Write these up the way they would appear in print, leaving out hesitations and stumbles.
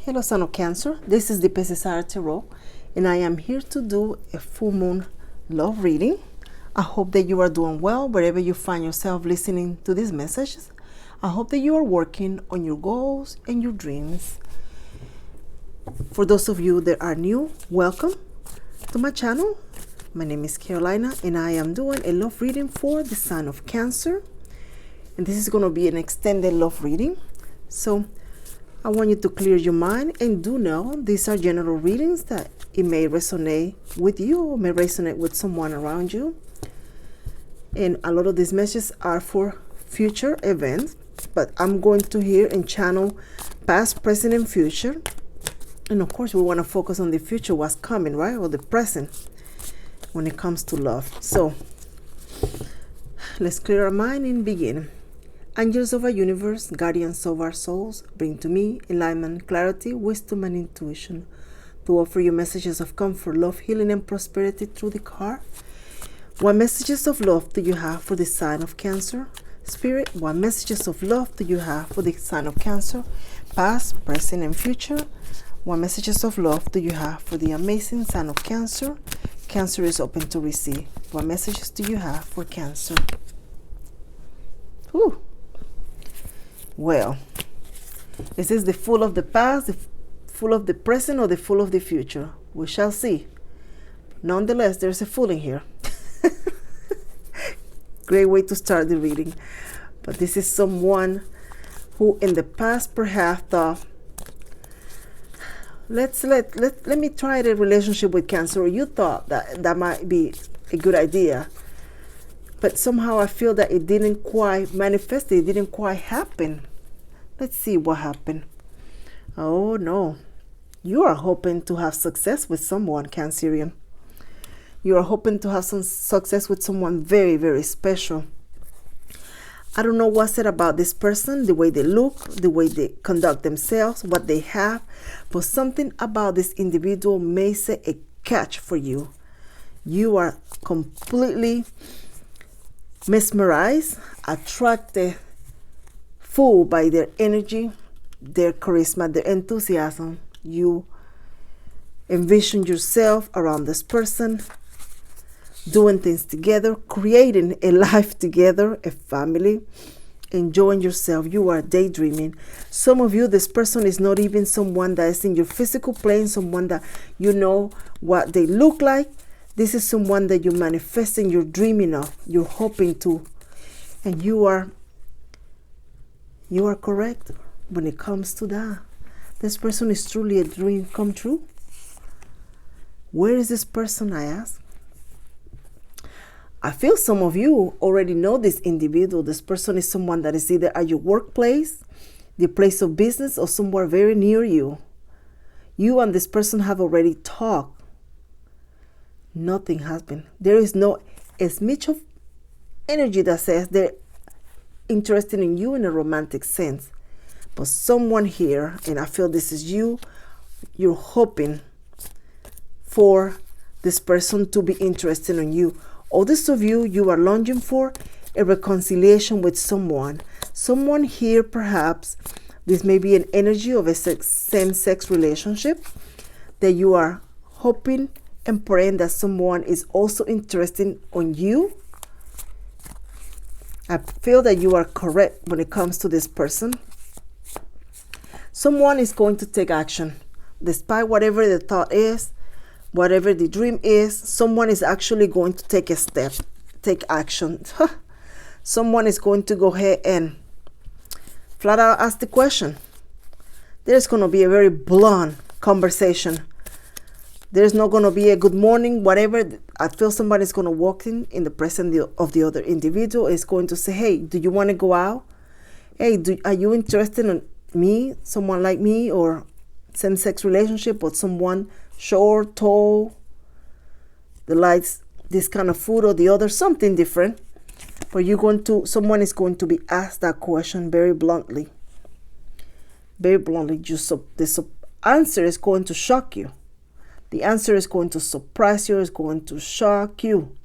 Hello, Son of Cancer. This is the Pesisara Tarot, and I am here to do a full moon love reading. I hope that you are doing well wherever you find yourself listening to these messages. I hope that you are working on your goals and your dreams. For those of you that are new, welcome to my channel. My name is Carolina, and I am doing a love reading for the sign of Cancer. And this is going to be an extended love reading. So I want you to clear your mind, and do know these are general readings that it may resonate with you or may resonate with someone around you. And a lot of these messages are for future events, but I'm going to hear and channel past, present, and future. And of course, we want to focus on the future, what's coming, right? Or the present when it comes to love. So let's clear our mind and begin. Angels of our universe, guardians of our souls, bring to me enlightenment, clarity, wisdom, and intuition to offer you messages of comfort, love, healing, and prosperity through the card. What messages of love do you have for the sign of Cancer? Spirit, what messages of love do you have for the sign of Cancer? Past, present, and future. What messages of love do you have for the amazing sign of Cancer? Cancer is open to receive. What messages do you have for Cancer? Whew. Well, is this the Fool of the past, the Fool of the present, or the Fool of the future? We shall see. Nonetheless, there's a Fool in here. Great way to start the reading. But this is someone who in the past perhaps thought, let me try the relationship with Cancer. Or you thought that might be a good idea. But somehow I feel that it didn't quite manifest. It didn't quite happen. Let's see what happened. Oh no. You are hoping to have success with someone, Cancerian. You are hoping to have some success with someone very, very special. I don't know what's it about this person, the way they look, the way they conduct themselves, what they have. But something about this individual may say a catch for you. You are completely mesmerized, attracted, fooled by their energy, their charisma, their enthusiasm. You envision yourself around this person, doing things together, creating a life together, a family, enjoying yourself. You are daydreaming. Some of you, this person is not even someone that is in your physical plane, someone that you know what they look like. This is someone that you're manifesting, you're dreaming of, you're hoping to, and you are correct when it comes to that. This person is truly a dream come true. Where is this person, I ask? I feel some of you already know this individual. This person is someone that is either at your workplace, the place of business, or somewhere very near you. You and this person have already talked. Nothing has been. There is no smidge of energy that says they're interested in you in a romantic sense. But someone here, and I feel this is you, you're hoping for this person to be interested in you. Others of you, you are longing for a reconciliation with someone. Someone here, perhaps, this may be an energy of a same-sex relationship that you are hoping and praying that someone is also interested in you. I feel that you are correct when it comes to this person. Someone is going to take action. Despite whatever the thought is, whatever the dream is, someone is actually going to take a step, take action. Someone is going to go ahead and flat out ask the question. There's going to be a very blunt conversation. There's not going to be a good morning, whatever. I feel somebody's going to walk in the presence of the other individual. Is going to say, hey, do you want to go out? Hey, are you interested in me, someone like me, or same-sex relationship, or someone short, tall, that likes this kind of food or the other, something different. But someone is going to be asked that question very bluntly. Very bluntly. The answer is going to shock you. The answer is going to surprise you, is going to shock you.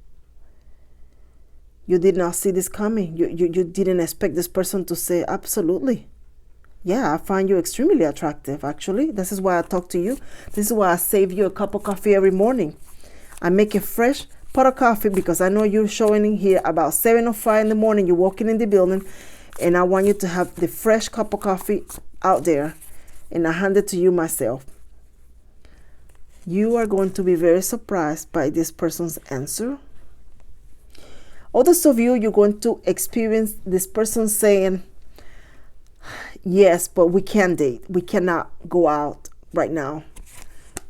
You did not see this coming. You didn't expect this person to say, absolutely. Yeah, I find you extremely attractive, actually. This is why I talk to you. This is why I save you a cup of coffee every morning. I make a fresh pot of coffee because I know you're showing in here about 7:05 in the morning. You're walking in the building, and I want you to have the fresh cup of coffee out there, and I hand it to you myself. You are going to be very surprised by this person's answer. Others of you, you're going to experience this person saying, yes, but we can't date. We cannot go out right now.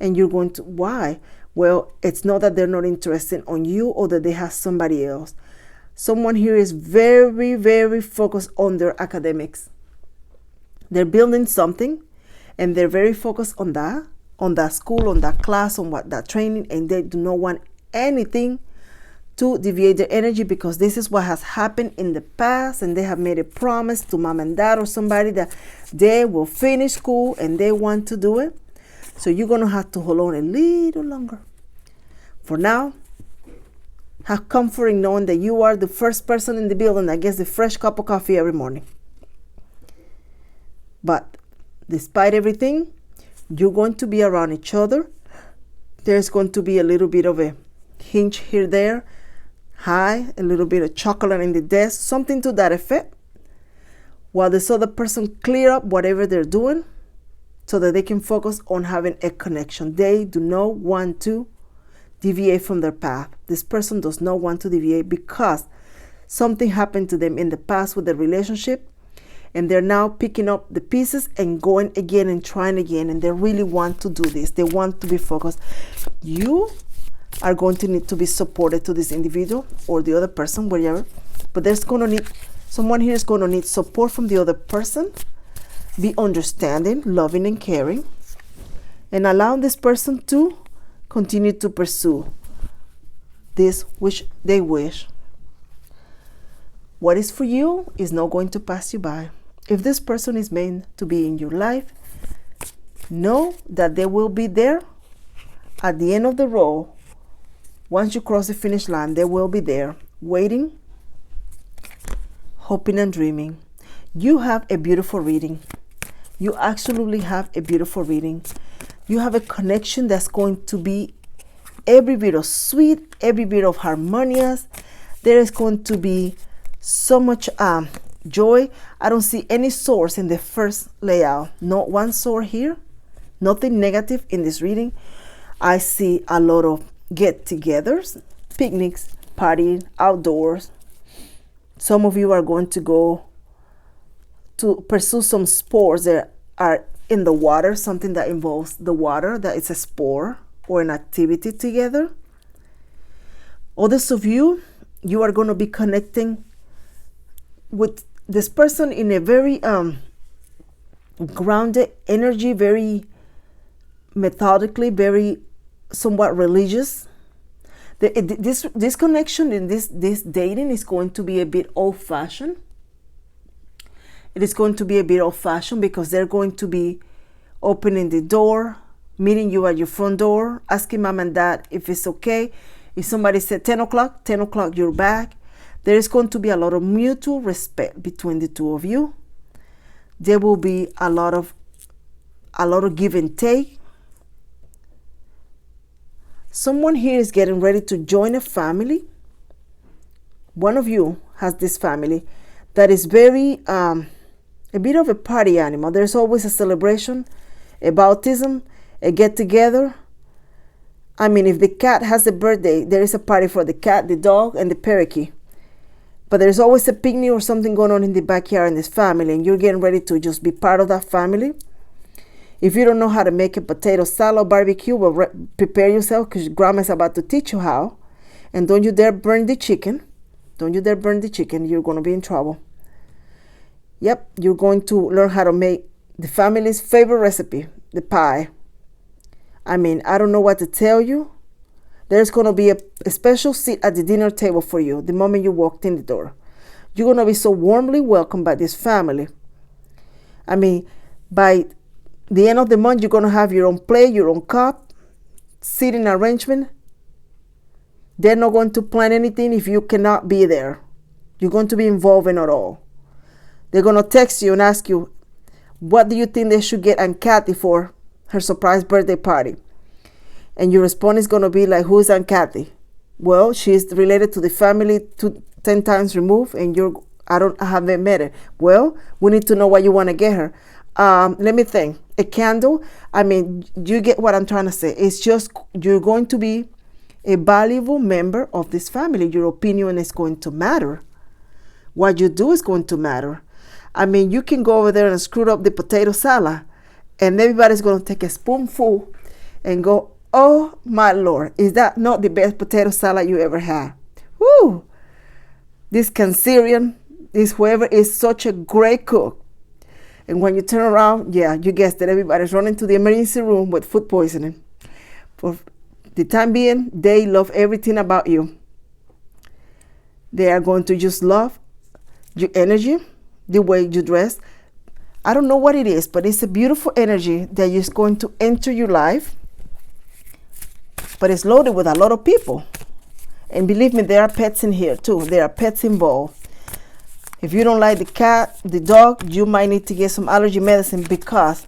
And you're going to, why? Well, it's not that they're not interested on you or that they have somebody else. Someone here is very, very focused on their academics. They're building something and they're very focused on that school, on that class, on that training, and they do not want anything to deviate their energy because this is what has happened in the past, and they have made a promise to mom and dad or somebody that they will finish school and they want to do it. So you're going to have to hold on a little longer. For now, have comfort in knowing that you are the first person in the building that gets the fresh cup of coffee every morning. But despite everything, you're going to be around each other. There's going to be a little bit of a hinge here, there, high, a little bit of chocolate in the desk, something to that effect, while this other person clear up whatever they're doing so that they can focus on having a connection. They do not want to deviate from their path. This person does not want to deviate because something happened to them in the past with the relationship, and they're now picking up the pieces and going again and trying again, and they really want to do this. They want to be focused. You are going to need to be supported to this individual or the other person, wherever, but there's going to need, someone here is going to need support from the other person. Be understanding, loving, and caring, and allow this person to continue to pursue this which they wish. What is for you is not going to pass you by. If this person is meant to be in your life, know that they will be there at the end of the road. Once you cross the finish line, they will be there waiting, hoping and dreaming. You have a beautiful reading. You absolutely have a beautiful reading. You have a connection that's going to be every bit of sweet, every bit of harmonious. There is going to be so much joy. I don't see any sores in the first layout. Not one sore here. Nothing negative in this reading. I see a lot of get-togethers, picnics, partying, outdoors. Some of you are going to go to pursue some sports that are in the water, something that involves the water, that is a sport or an activity together. Others of you, you are going to be connecting with this person in a very grounded energy, very methodically, very somewhat religious. This connection in this dating is going to be a bit old-fashioned. It is going to be a bit old-fashioned because they're going to be opening the door, meeting you at your front door, asking mom and dad if it's okay. If somebody said 10 o'clock, 10 o'clock, you're back. There is going to be a lot of mutual respect between the two of you. There will be a lot of give and take. Someone here is getting ready to join a family. One of you has this family that is very a bit of a party animal. There's always a celebration, a baptism, a get-together. I mean, if the cat has a birthday, there is a party for the cat, the dog, and the parakeet. But there's always a picnic or something going on in the backyard in this family, and you're getting ready to just be part of that family. If you don't know how to make a potato salad barbecue, well, prepare yourself because grandma's about to teach you how. And don't you dare burn the chicken. Don't you dare burn the chicken. You're going to be in trouble. Yep, you're going to learn how to make the family's favorite recipe, the pie. I mean, I don't know what to tell you. There's going to be a special seat at the dinner table for you the moment you walked in the door. You're going to be so warmly welcomed by this family. I mean, by the end of the month, you're going to have your own plate, your own cup, seating arrangement. They're not going to plan anything if you cannot be there. You're going to be involved in it all. They're going to text you and ask you, What do you think they should get Aunt Kathy for her surprise birthday party? And your response is going to be like, who is Aunt Kathy? Well, she's related to the family 10 times removed, and I haven't met her. Well, we need to know what you want to get her. Let me think. A candle. I mean, you get what I'm trying to say. It's just you're going to be a valuable member of this family. Your opinion is going to matter. What you do is going to matter. I mean, you can go over there and screw up the potato salad, and everybody's going to take a spoonful and go, oh my Lord, is that not the best potato salad you ever had? Woo! This Cancerian, this whoever is such a great cook. And when you turn around, yeah, you guessed that everybody's running to the emergency room with food poisoning. For the time being, they love everything about you. They are going to just love your energy, the way you dress. I don't know what it is, but it's a beautiful energy that is going to enter your life. But it's loaded with a lot of people. And believe me, there are pets in here too. There are pets involved. If you don't like the cat, the dog, you might need to get some allergy medicine because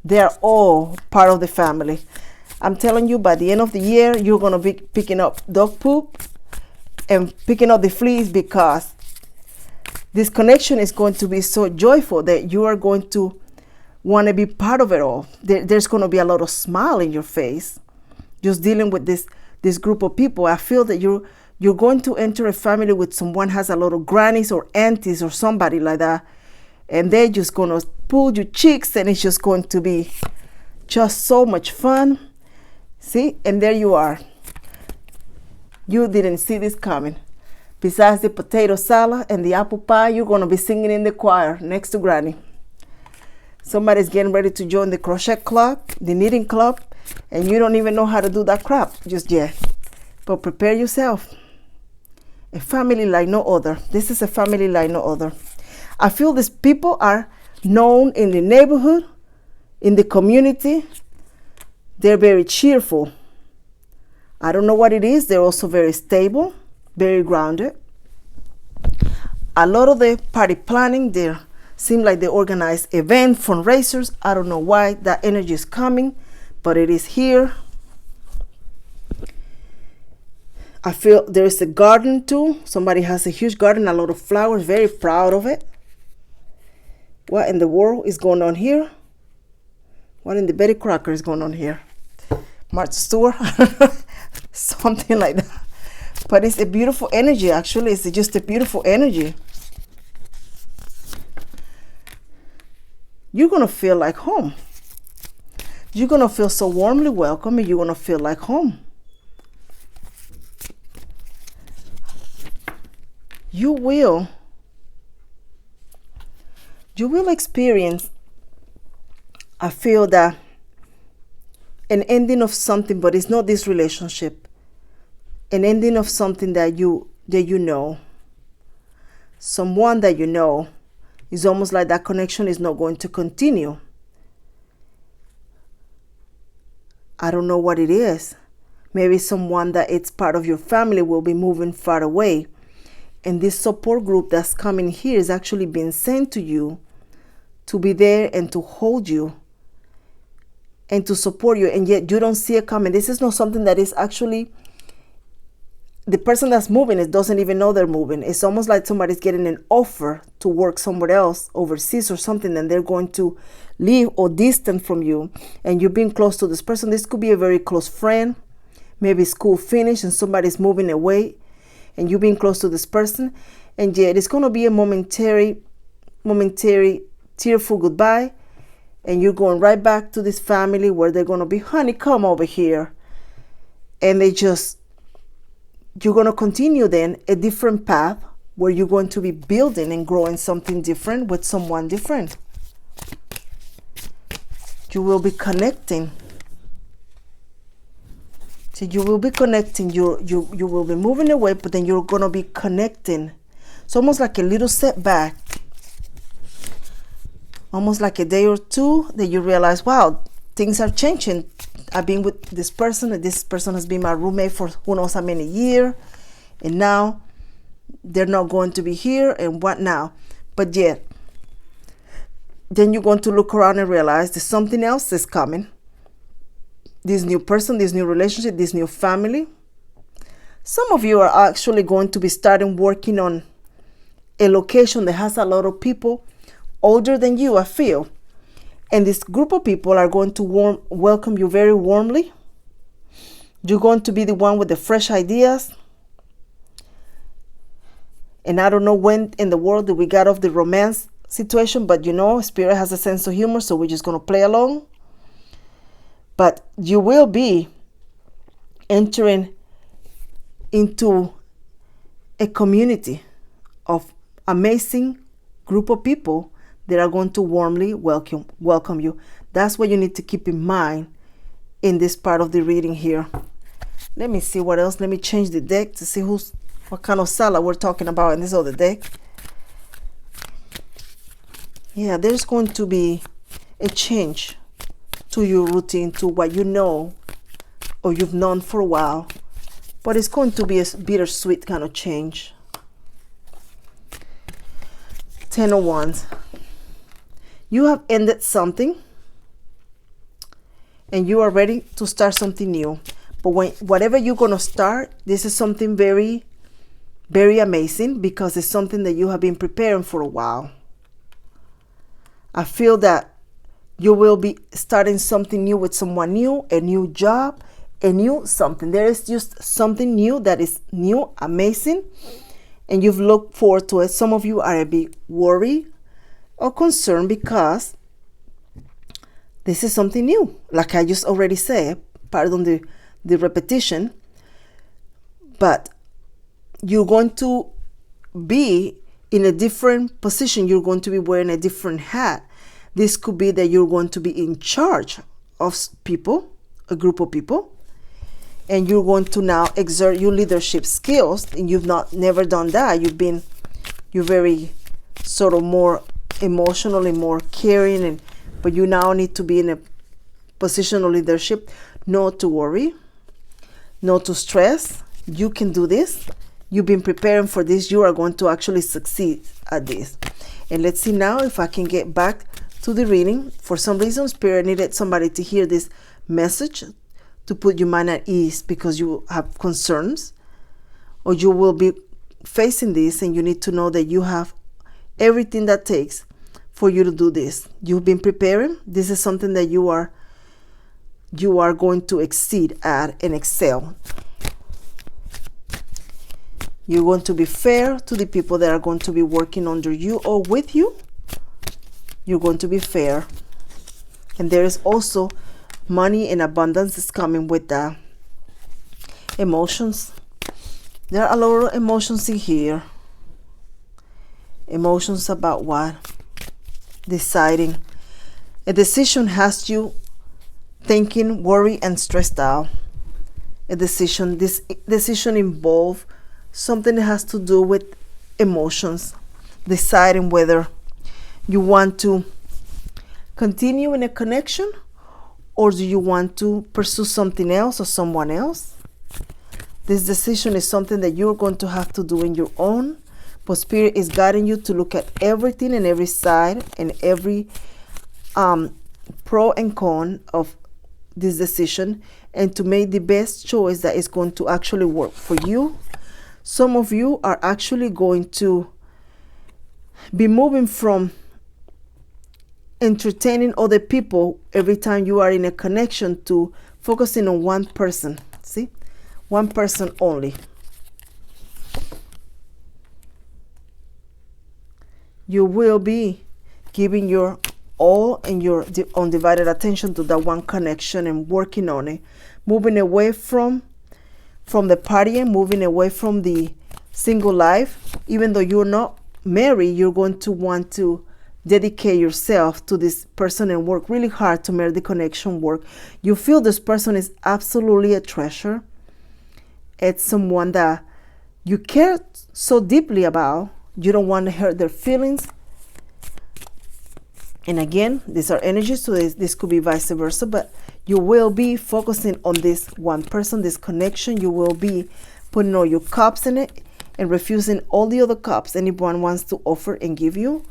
they are all part of the family. I'm telling you, by the end of the year, you're going to be picking up dog poop and picking up the fleas, because this connection is going to be so joyful that you are going to want to be part of it all. There's going to be a lot of smile in your face just dealing with this group of people. I feel that you're going to enter a family with someone has a lot of grannies or aunties or somebody like that, and they're just going to pull your cheeks, and it's just going to be just so much fun. See, and there you are. You didn't see this coming. Besides the potato salad and the apple pie, you're going to be singing in the choir next to Granny. Somebody's getting ready to join the crochet club, the knitting club, and you don't even know how to do that crap just yet. But prepare yourself. A family like no other. This is a family like no other. I feel these people are known in the neighborhood, in the community. They're very cheerful. I don't know what it is. They're also very stable, very grounded. A lot of the party planning, they seem like they organize events, fundraisers. I don't know why that energy is coming, but it is here. I feel there is a garden too. Somebody has a huge garden, a lot of flowers, very proud of it. What in the world is going on here? What in the Betty Crocker is going on here? Martha Stewart? Something like that. But it's a beautiful energy, actually. It's just a beautiful energy. You're going to feel like home. You're going to feel so warmly welcome, and you're going to feel like home. You will experience, I feel that, an ending of something, but it's not this relationship. An ending of something that you know. Someone that you know. It's almost like that connection is not going to continue. I don't know what it is. Maybe someone that it's part of your family will be moving far away. And this support group that's coming here is actually being sent to you to be there and to hold you and to support you. And yet you don't see it coming. This is not something that is actually, the person that's moving, it doesn't even know they're moving. It's almost like somebody's getting an offer to work somewhere else, overseas or something, and they're going to leave or distant from you. And you're being close to this person. This could be a very close friend. Maybe school finished and somebody's moving away, and you being close to this person, and yet it's going to be a momentary tearful goodbye, and you're going right back to this family where they're going to be, honey, come over here, and you're going to continue then a different path where you're going to be building and growing something different with someone different. You will be connecting. So you will be connecting. You will be moving away, but then you're going to be connecting. It's almost like a little setback. Almost like a day or two that you realize, wow, things are changing. I've been with this person, and this person has been my roommate for who knows how many years, and now they're not going to be here, and what now? But yet, then you're going to look around and realize there's something else is coming. This new person, this new relationship, this new family. Some of you are actually going to be starting working on a location that has a lot of people older than you, I feel. And this group of people are going to welcome you very warmly. You're going to be the one with the fresh ideas. And I don't know when in the world that we got off the romance situation, but you know, Spirit has a sense of humor, so we're just going to play along. But you will be entering into a community of amazing group of people that are going to warmly welcome you. That's what you need to keep in mind in this part of the reading here. Let me see what else. Let me change the deck to see what kind of salad we're talking about in this other deck. Yeah, there's going to be a change to your routine, to what you know or you've known for a while. But it's going to be a bittersweet kind of change. 10 of Wands. You have ended something and you are ready to start something new. But whatever you're going to start, this is something very, very amazing, because it's something that you have been preparing for a while. I feel that you will be starting something new with someone new, a new job, a new something. There is just something new that is new, amazing, and you've looked forward to it. Some of you are a bit worried or concerned because this is something new. Like I just already said, pardon the repetition, but you're going to be in a different position. You're going to be wearing a different hat. This could be that you're going to be in charge of people, a group of people, and you're going to now exert your leadership skills. And you've never done that. You're very sort of more emotionally more caring, but you now need to be in a position of leadership. Not to worry, not to stress. You can do this. You've been preparing for this. You are going to actually succeed at this. And let's see now if I can get back to the reading. For some reason, Spirit needed somebody to hear this message to put your mind at ease, because you have concerns or you will be facing this, and you need to know that you have everything that takes for you to do this. You've been preparing. This is something that you are going to exceed at and excel. You're going to be fair to the people that are going to be working under you or with you. You're going to be fair. And there is also money and abundance is coming with the emotions. There are a lot of emotions in here. Emotions about what? Deciding. A decision has you thinking, worried, and stressed out. This decision involves something that has to do with emotions. Deciding whether you want to continue in a connection, or do you want to pursue something else or someone else. This decision is something that you're going to have to do in your own, but Spirit is guiding you to look at everything and every side and every pro and con of this decision, and to make the best choice that is going to actually work for you. Some of you are actually going to be moving from entertaining other people every time you are in a connection to focusing on one person. See? One person only. You will be giving your all and your undivided attention to that one connection and working on it. Moving away from the partying, moving away from the single life. Even though you're not married, you're going to want to dedicate yourself to this person and work really hard to make the connection work. You feel this person is absolutely a treasure. It's someone that you care so deeply about. You don't want to hurt their feelings. And again, these are energies, so this could be vice versa, but you will be focusing on this one person, this connection. You will be putting all your cups in it and refusing all the other cups anyone wants to offer and give you.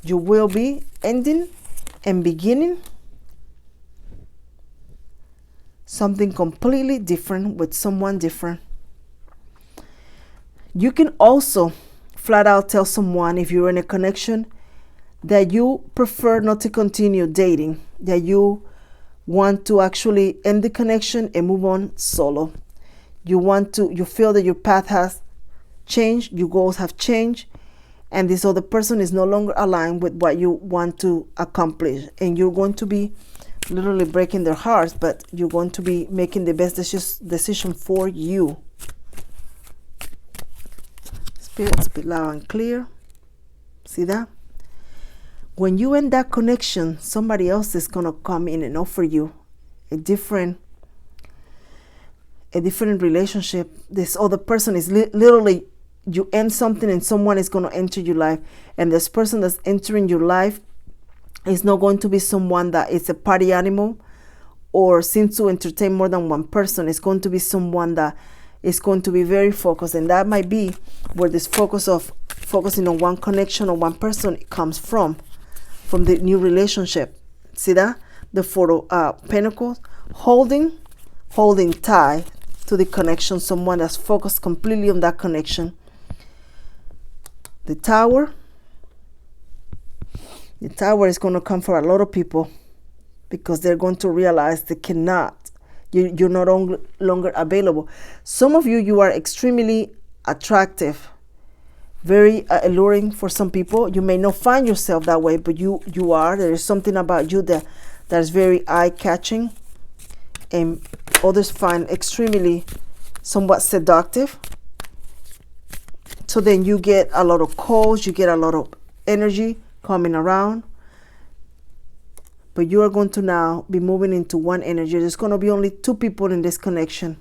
You will be ending and beginning something completely different with someone different. You can also flat out tell someone, if you're in a connection, that you prefer not to continue dating, that you want to actually end the connection and move on solo. You feel that your path has changed, your goals have changed, and this other person is no longer aligned with what you want to accomplish, and you're going to be literally breaking their hearts, but you're going to be making the best decision for you. Spirit, speak loud and clear. See that? When you end that connection, somebody else is going to come in and offer you a different relationship. This other person is literally, you end something and someone is going to enter your life, and this person that's entering your life is not going to be someone that is a party animal or seems to entertain more than one person. It's going to be someone that is going to be very focused, and that might be where this focusing on one connection or one person comes from the new relationship. See that? The Four of Pentacles, holding tight to the connection, someone that's focused completely on that connection. The Tower is going to come for a lot of people, because they're going to realize they cannot, you're no longer available. Some of you are extremely attractive, very alluring for some people. You may not find yourself that way, but you are. There is something about you that's very eye-catching, and others find extremely somewhat seductive. So then you get a lot of calls, you get a lot of energy coming around, but you are going to now be moving into one energy. There's going to be only two people in this connection.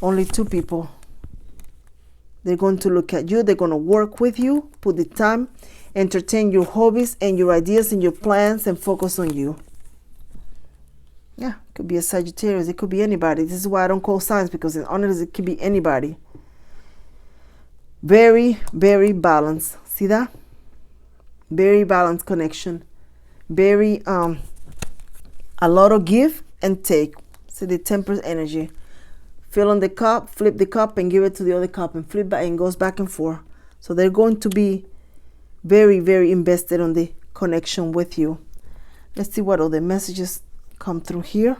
Only two people. They're going to look at you, they're going to work with you, put the time, entertain your hobbies and your ideas and your plans, and focus on you. Yeah, it could be a Sagittarius, it could be anybody. This is why I don't call signs, because honestly, it could be anybody. Very, very balanced. See that? Very balanced connection. Very a lot of give and take. See the Temperance energy. Fill on the cup, flip the cup and give it to the other cup, and flip back, and goes back and forth. So they're going to be very, very invested on the connection with you. Let's see what other messages come through here.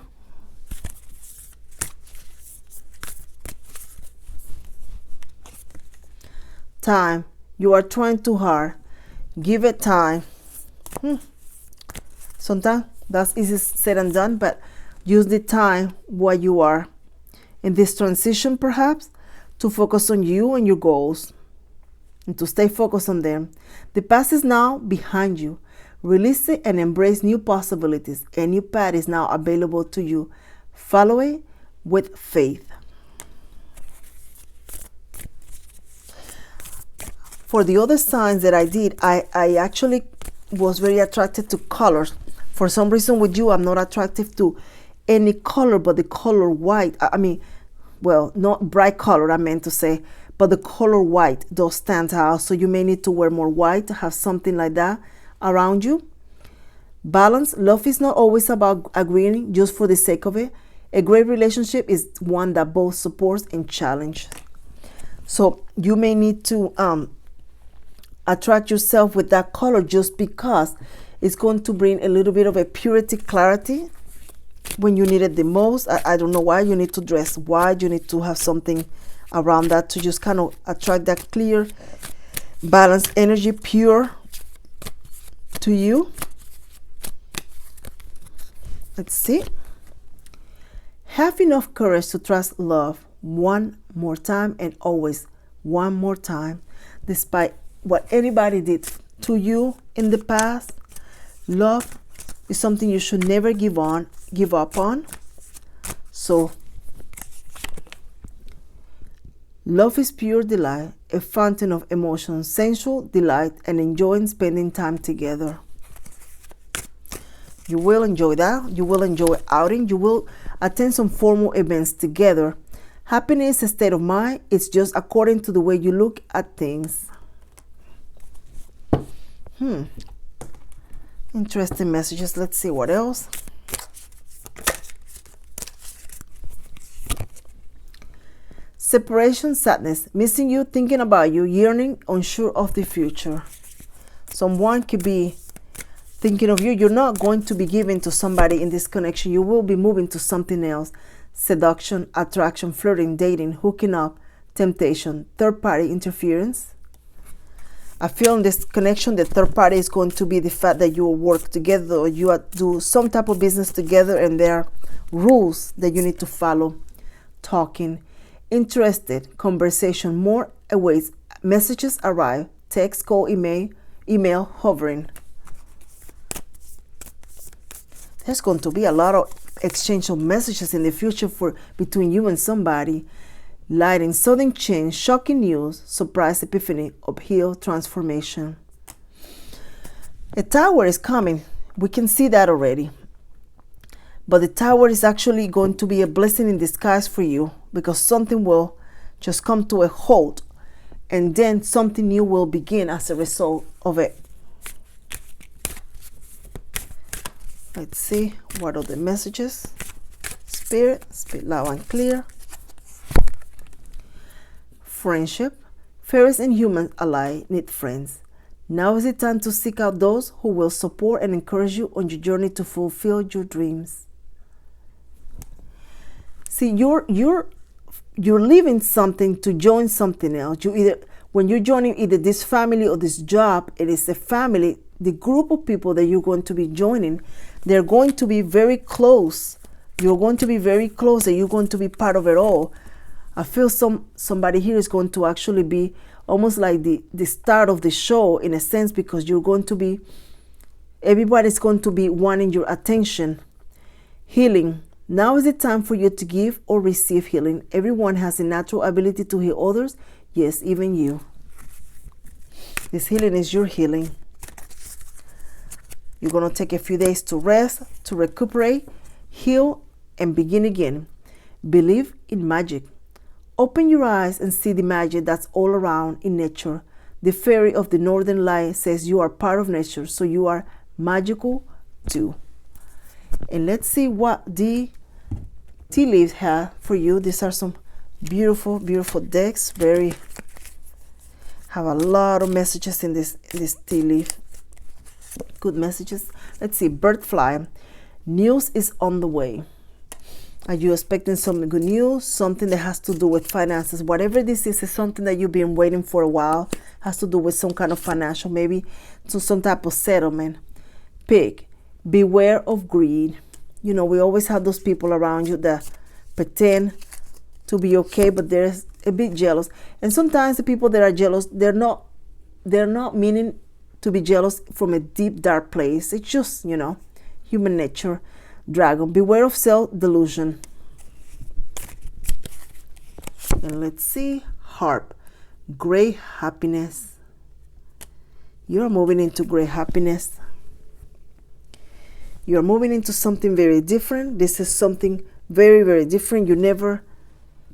Time. You are trying too hard. Give it time. Sometimes that's easy said and done, but use the time while you are in this transition, perhaps, to focus on you and your goals, and to stay focused on them. The past is now behind you. Release it and embrace new possibilities. A new path is now available to you. Follow it with faith. For the other signs that I did, I actually was very attracted to colors. For some reason with you, I'm not attracted to any color but the color white. I mean, well, not bright color, I meant to say, but the color white does stand out. So you may need to wear more white, to have something like that around you. Balance. Love is not always about agreeing just for the sake of it. A great relationship is one that both supports and challenges. So you may need to attract yourself with that color, just because it's going to bring a little bit of a purity, clarity when you need it the most. I don't know why you need to dress white. You need to have something around that to just kind of attract that clear, balanced energy, pure to you. Let's see. Have enough courage to trust love one more time, and always one more time, despite what anybody did to you in the past. Love is something you should never give up on. So love is pure delight, a fountain of emotion, sensual delight, and enjoying spending time together. You will enjoy that. You will enjoy outing. You will attend some formal events together. Happiness is a state of mind. It's just according to the way you look at things. Interesting messages. Let's see what else. Separation, sadness, missing you, thinking about you, yearning, unsure of the future. Someone could be thinking of you. You're not going to be giving to somebody in this connection. You will be moving to something else. Seduction, attraction, flirting, dating, hooking up, temptation, third-party interference. I feel in this connection the third party is going to be the fact that you will work together or you do some type of business together and there are rules that you need to follow. Talking, interested, conversation, more awaits, messages arrive, text, call, email, hovering. There's going to be a lot of exchange of messages in the future between you and somebody. Lighting, sudden change, shocking news, surprise, epiphany, uphill, transformation. A tower is coming. We can see that already. But the tower is actually going to be a blessing in disguise for you because something will just come to a halt and then something new will begin as a result of it. Let's see, what are the messages? Spirit, speak loud and clear. Friendship, fairies and humans alike need friends. Now is the time to seek out those who will support and encourage you on your journey to fulfill your dreams. See, you're leaving something to join something else. When you're joining either this family or this job, it is a family. The group of people that you're going to be joining, they're going to be very close. You're going to be very close and you're going to be part of it all. I feel somebody here is going to actually be almost like the start of the show in a sense because everybody's going to be wanting your attention. Healing. Now is the time for you to give or receive healing. Everyone has a natural ability to heal others. Yes, even you. This healing is your healing. You're going to take a few days to rest, to recuperate, heal, and begin again. Believe in magic. Open your eyes and see the magic that's all around in nature. The fairy of the northern light says you are part of nature, so you are magical too. And let's see what the tea leaves have for you. These are some beautiful, beautiful decks. Have a lot of messages in this tea leaf. Good messages. Let's see, bird fly. News is on the way. Are you expecting some good news? Something that has to do with finances. Whatever this is something that you've been waiting for a while. Has to do with some kind of financial, maybe some type of settlement. Pig, beware of greed. You know, we always have those people around you that pretend to be okay, but they're a bit jealous. And sometimes the people that are jealous, they're not meaning to be jealous from a deep, dark place. It's just, human nature. Dragon, beware of self-delusion. And let's see, harp, great happiness. You're moving into great happiness. You're moving into something very different. This is something very, very different. You never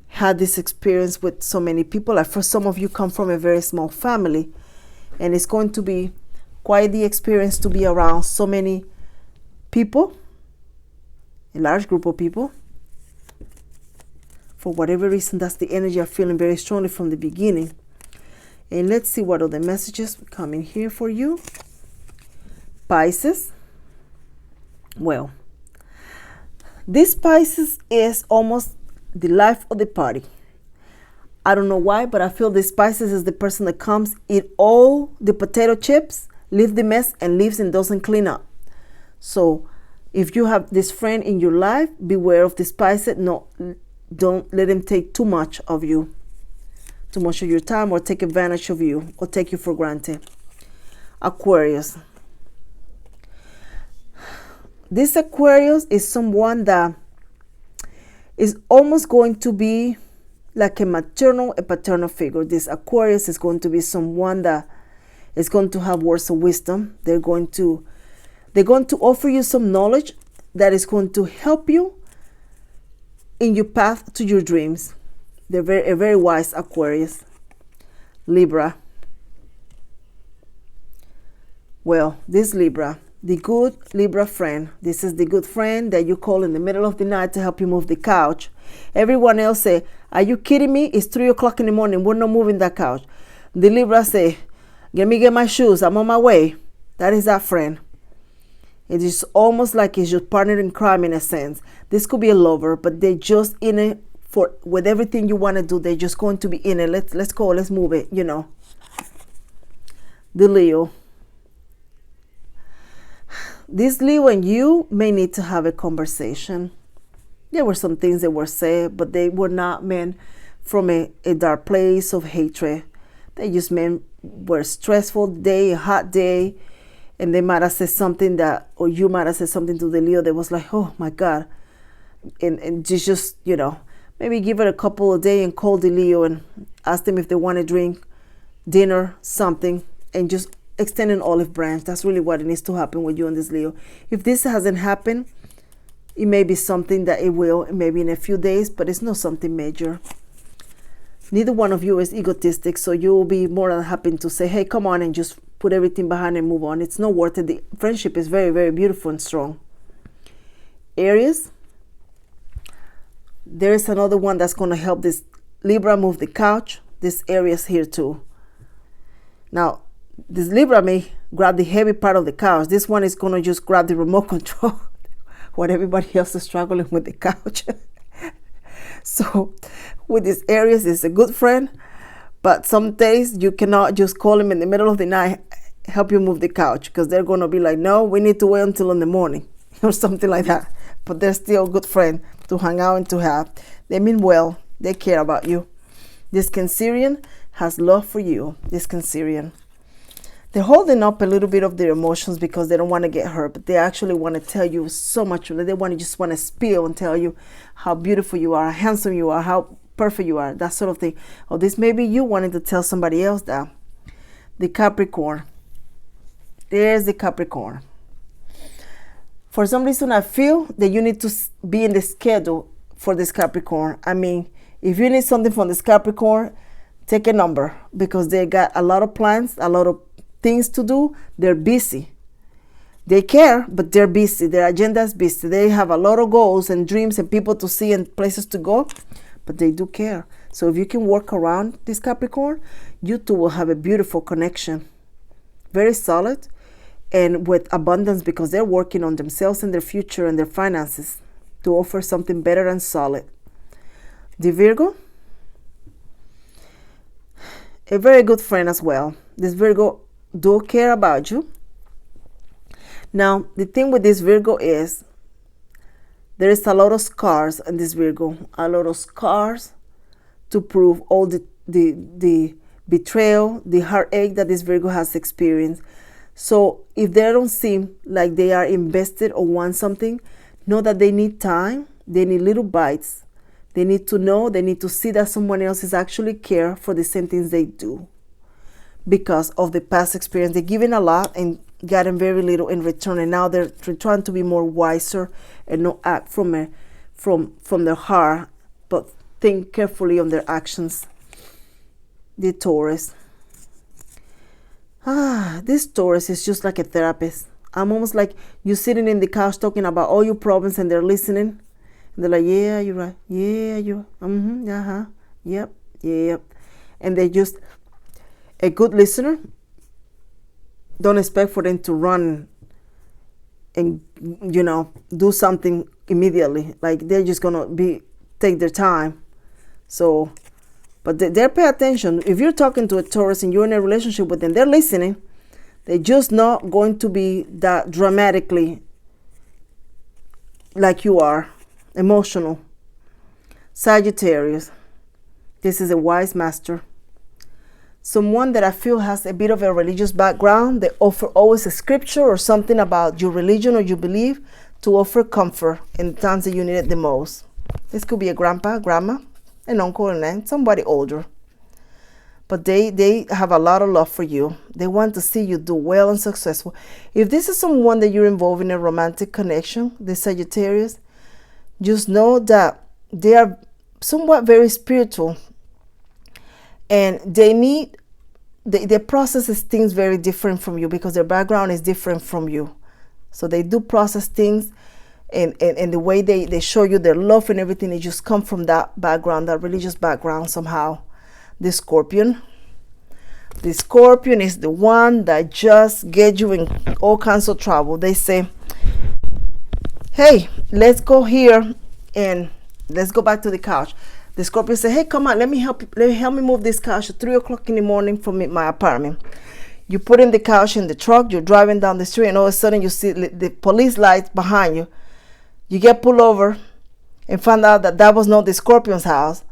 had this experience with so many people. For some of you come from a very small family, and it's going to be quite the experience to be around so many people. A large group of people. For whatever reason, that's the energy I'm feeling very strongly from the beginning. And let's see what other messages come in here for you. Pisces. Well, this Pisces is almost the life of the party. I don't know why, but I feel this Pisces is the person that comes, eat all the potato chips, leaves the mess, and leaves and doesn't clean up. So if you have this friend in your life, beware of this Pisces. No, don't let him take too much of you, too much of your time, or take advantage of you, or take you for granted. Aquarius. This Aquarius is someone that is almost going to be like a paternal figure. This Aquarius is going to be someone that is going to have words of wisdom. They're going to offer you some knowledge that is going to help you in your path to your dreams. They're a very wise Aquarius. Libra. Well, this Libra, the good Libra friend. This is the good friend that you call in the middle of the night to help you move the couch. Everyone else say, are you kidding me? It's 3 o'clock in the morning. We're not moving that couch. The Libra say, let me get my shoes. I'm on my way. That is that friend. It is almost like it's your partner in crime in a sense. This could be a lover, but they're just in it for with everything you want to do. They're just going to be in it. Let's go. Let's move it. You know. The Leo. This Leo and you may need to have a conversation. There were some things that were said, but they were not meant from a dark place of hatred. They just meant were a stressful day, a hot day, and they might have said something that, or you might have said something to the Leo that was like, oh my God. And just, you know, maybe give it a couple of days and call the Leo and ask them if they want to drink, dinner, something, and just extend an olive branch. That's really what it needs to happen with you and this Leo. If this hasn't happened, it may be something that it will, maybe in a few days, but it's not something major. Neither one of you is egotistic, so you will be more than happy to say, hey, come on, and just put everything behind and move on. It's not worth it. The friendship is very, very beautiful and strong. Aries, there is another one that's going to help this Libra move the couch. This Aries here too. Now, this Libra may grab the heavy part of the couch. This one is going to just grab the remote control while everybody else is struggling with the couch. So with this Aries, it's a good friend, but some days you cannot just call him in the middle of the night, help you move the couch, because they're going to be like, no, we need to wait until in the morning or something like that. But they're still a good friend to hang out and to have. They mean well. They care about you. This Cancerian has love for you. This Cancerian. They're holding up a little bit of their emotions because they don't want to get hurt, but they actually want to tell you so much. They just want to spill and tell you how beautiful you are, how handsome you are, how perfect you are, that sort of thing. Or this may be you wanting to tell somebody else that. The Capricorn. There's the Capricorn. For some reason, I feel that you need to be in the schedule for this Capricorn. I mean, if you need something from this Capricorn, take a number, because they got a lot of plans, a lot of things to do. They're busy. They care, but they're busy. Their agenda is busy. They have a lot of goals and dreams and people to see and places to go, but they do care. So if you can work around this Capricorn, you two will have a beautiful connection. Very solid and with abundance, because they're working on themselves and their future and their finances to offer something better and solid. The Virgo, a very good friend as well. This Virgo do care about you. Now, the thing with this Virgo is there is a lot of scars in this Virgo, a lot of scars to prove all the betrayal, the heartache that this Virgo has experienced. So if they don't seem like they are invested or want something, know that they need time, they need little bites. They need to know, they need to see that someone else is actually care for the same things they do. Because of the past experience, they're giving a lot and gotten very little in return, and now they're trying to be more wiser and not act from their heart, but think carefully on their actions. The Taurus. This Taurus is just like a therapist. I'm almost like you sitting in the couch talking about all your problems, and they're listening. And they're like, yeah, you're right. Yeah, you're. Yep. And they just. A good listener, don't expect for them to run and, you know, do something immediately. Like they're just going to take their time. So, but they pay attention. If you're talking to a Taurus and you're in a relationship with them, they're listening. They're just not going to be that dramatically like you are, emotional. Sagittarius. This is a wise master. Someone that I feel has a bit of a religious background. They offer always a scripture or something about your religion or your belief to offer comfort in the times that you need it the most. This could be a grandpa, grandma, an uncle, and aunt, somebody older. But they have a lot of love for you. They want to see you do well and successful. If this is someone that you're involved in a romantic connection, the Sagittarius, just know that they are somewhat very spiritual. And they process things very different from you because their background is different from you. So they do process things, and the way they show you their love and everything, it just come from that background, that religious background somehow. The Scorpion. The Scorpion is the one that just gets you in all kinds of trouble. They say, hey, let's go here and let's go back to the couch. The Scorpion say, hey, come on, let me help me move this couch at 3 o'clock in the morning from my apartment. You put in the couch in the truck, you're driving down the street, and all of a sudden you see the police lights behind you. You get pulled over and find out that that was not the Scorpion's house,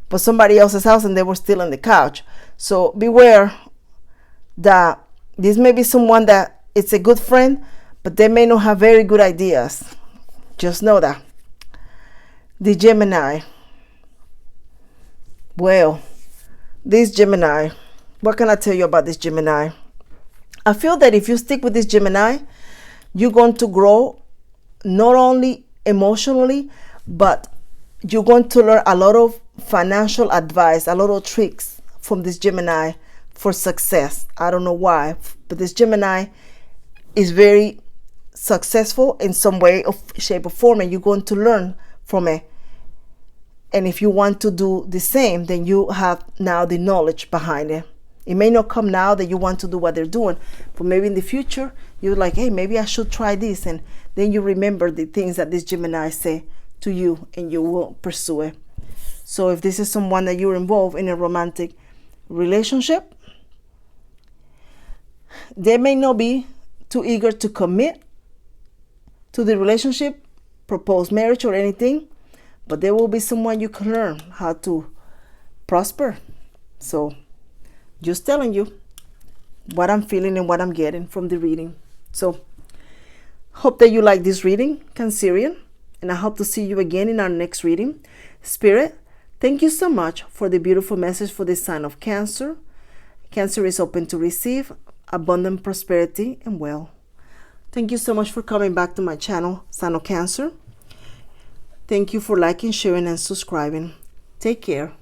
but somebody else's house, and they were still on the couch. So beware that this may be someone that it's a good friend, but they may not have very good ideas. Just know that. The Gemini. Well, this Gemini, what can I tell you about this Gemini? I feel that if you stick with this Gemini, you're going to grow not only emotionally, but you're going to learn a lot of financial advice, a lot of tricks from this Gemini for success. I don't know why, but this Gemini is very successful in some way, of shape, or form, and you're going to learn from it. And if you want to do the same, then you have now the knowledge behind it. It may not come now that you want to do what they're doing, but maybe in the future, you're like, hey, maybe I should try this. And then you remember the things that this Gemini say to you, and you will pursue it. So if this is someone that you're involved in a romantic relationship, they may not be too eager to commit to the relationship, propose marriage or anything, but there will be someone you can learn how to prosper. So just telling you what I'm feeling and what I'm getting from the reading. So hope that you like this reading, Cancerian, and I hope to see you again in our next reading. Spirit, thank you so much for the beautiful message for the sign of Cancer. Cancer is open to receive abundant prosperity and wealth. Thank you so much for coming back to my channel, Sign of Cancer. Thank you for liking, sharing, and subscribing. Take care.